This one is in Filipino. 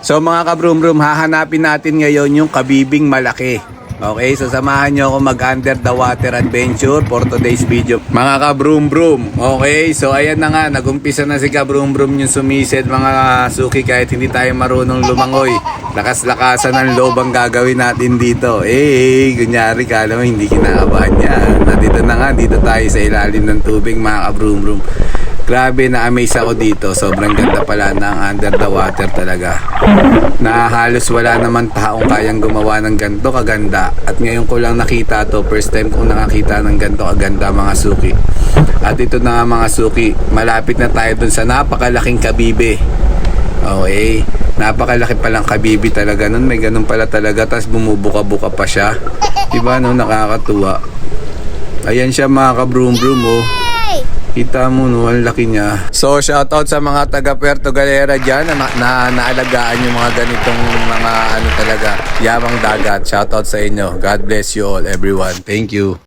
So mga kabroom-broom, hahanapin natin ngayon yung kabibing malaki. Okay, so samahan nyo ako mag under the water adventure for today's video. Mga kabroom-broom, okay, so ayan na nga, nagumpisa na si kabroom-broom yung sumisid mga suki kahit hindi tayo marunong lumangoy. Lakas-lakasan ang loob ang gagawin natin dito. Kunyari kala mo hindi kinakabahan niya. Nandito na nga, dito tayo sa ilalim ng tubig mga kabroom-broom. Grabe, na-amaze ako dito. Sobrang ganda pala ng under the water talaga. Na halos wala naman taong kayang gumawa ng ganito kaganda. At ngayon ko lang nakita to. First time kong nakakita ng ganito kaganda mga suki. At ito na nga mga suki. Malapit na tayo dun sa napakalaking kabibe. Okay. Napakalaki palang kabibi talaga nun. May ganun pala talaga. Tapos bumubuka-buka pa siya. Diba no? Nakakatuwa. Ayan siya mga kabroom-broom oh. Kita mo no, ang laki niya. So shoutout sa mga taga Puerto Galera dyan na naalagaan yung mga ganitong mga ano talaga, yamang dagat. Shoutout sa inyo. God bless you all everyone. Thank you.